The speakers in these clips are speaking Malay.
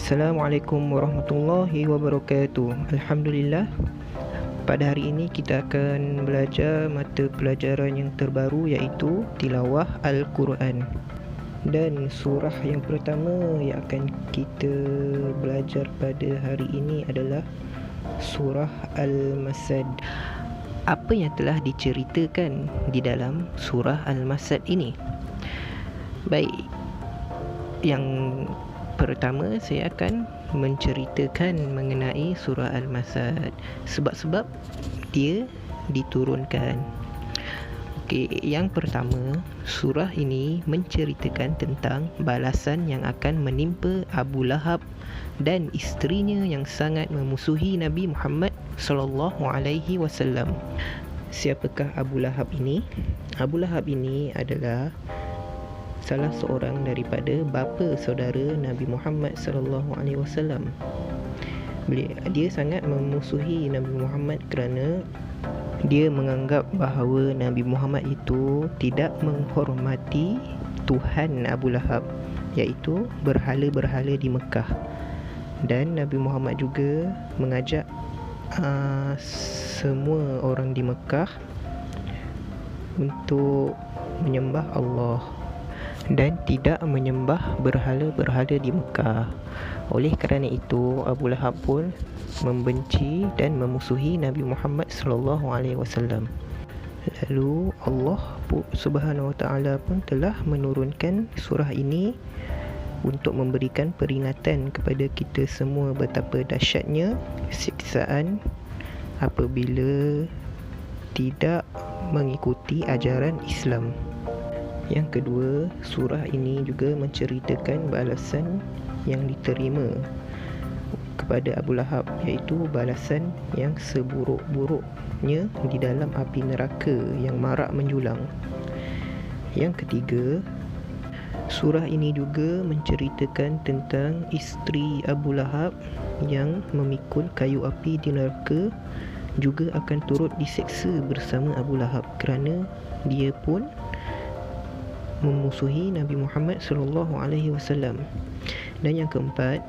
Assalamualaikum warahmatullahi wabarakatuh. Alhamdulillah, pada hari ini kita akan belajar mata pelajaran yang terbaru, iaitu tilawah Al-Quran. Dan surah yang pertama yang akan kita belajar pada hari ini adalah surah Al-Masad. Apa yang telah diceritakan di dalam surah Al-Masad ini? Baik, yang pertama saya akan menceritakan mengenai surah Al-Masad, sebab-sebab dia diturunkan. Okey, yang pertama, surah ini menceritakan tentang balasan yang akan menimpa Abu Lahab dan isterinya yang sangat memusuhi Nabi Muhammad sallallahu alaihi wasallam. Siapakah Abu Lahab ini? Abu Lahab ini adalah salah seorang daripada bapa saudara Nabi Muhammad sallallahu alaihi wasallam. Dia sangat memusuhi Nabi Muhammad kerana dia menganggap bahawa Nabi Muhammad itu tidak menghormati Tuhan Abu Lahab, iaitu berhala-berhala di Mekah. Dan Nabi Muhammad juga mengajak semua orang di Mekah untuk menyembah Allah dan tidak menyembah berhala-berhala di Mekah. Oleh kerana itu, Abu Lahab pun membenci dan memusuhi Nabi Muhammad sallallahu alaihi wasallam. Lalu Allah Subhanahu wa taala pun telah menurunkan surah ini untuk memberikan peringatan kepada kita semua betapa dahsyatnya siksaan apabila tidak mengikuti ajaran Islam. Yang kedua, surah ini juga menceritakan balasan yang diterima kepada Abu Lahab, iaitu balasan yang seburuk-buruknya di dalam api neraka yang marak menjulang. Yang ketiga, surah ini juga menceritakan tentang isteri Abu Lahab yang memikul kayu api di neraka juga akan turut diseksa bersama Abu Lahab kerana dia pun memusuhi Nabi Muhammad sallallahu alaihi wasallam. Dan yang keempat,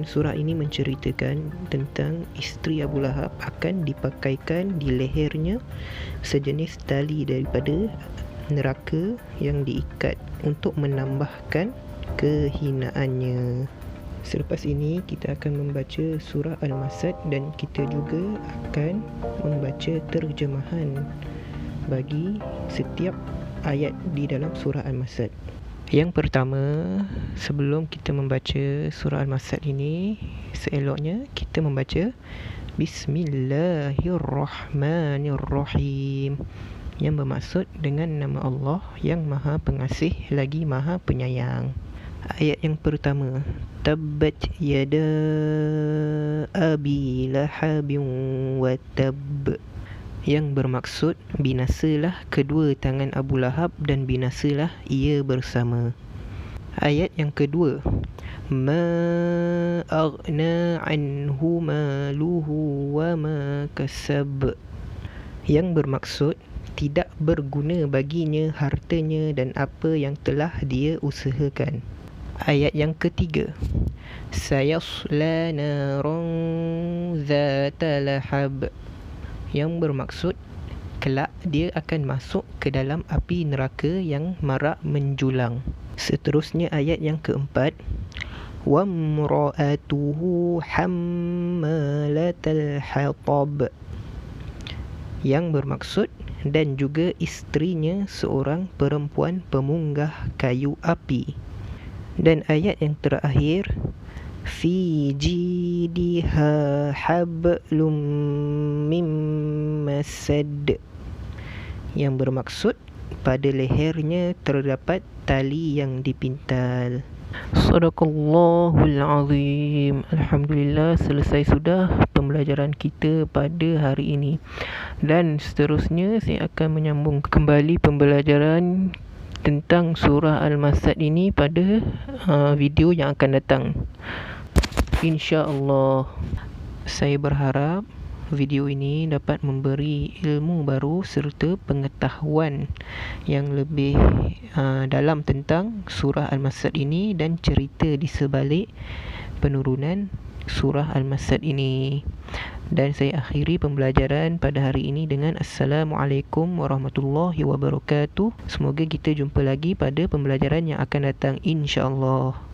surah ini menceritakan tentang isteri Abu Lahab akan dipakaikan di lehernya sejenis tali daripada neraka yang diikat untuk menambahkan kehinaannya. Selepas ini kita akan membaca surah Al-Masad dan kita juga akan membaca terjemahan bagi setiap ayat di dalam surah Al-Masad. Yang pertama, sebelum kita membaca surah Al-Masad ini, seeloknya kita membaca Bismillahirrahmanirrahim, yang bermaksud dengan nama Allah yang Maha Pengasih lagi Maha Penyayang. Ayat yang pertama, Tabbat yada abi lahabin wa tabb, yang bermaksud binasalah kedua tangan Abu Lahab dan binasalah ia bersama. Ayat yang kedua, Ma aghna anhu maluhu wa ma kasab, yang bermaksud tidak berguna baginya hartanya dan apa yang telah dia usahakan. Ayat yang ketiga, Sayasla naran zata lahab, yang bermaksud kelak dia akan masuk ke dalam api neraka yang marak menjulang. Seterusnya ayat yang keempat, wa imra'atuhu hammalatal hatab, yang bermaksud dan juga isterinya seorang perempuan pemunggah kayu api. Dan ayat yang terakhir, fi jidiha hablum mim masad, yang bermaksud pada lehernya terdapat tali yang dipintal. Sadaqallahul azim. Alhamdulillah, selesai sudah pembelajaran kita pada hari ini. Dan seterusnya saya akan menyambung kembali pembelajaran tentang surah Al-Masad ini pada video yang akan datang, InsyaAllah. Saya berharap video ini dapat memberi ilmu baru serta pengetahuan yang lebih dalam tentang surah Al-Masad ini dan cerita di sebalik penurunan surah Al-Masad ini. Dan saya akhiri pembelajaran pada hari ini dengan Assalamualaikum warahmatullahi wabarakatuh. Semoga kita jumpa lagi pada pembelajaran yang akan datang, insya-Allah.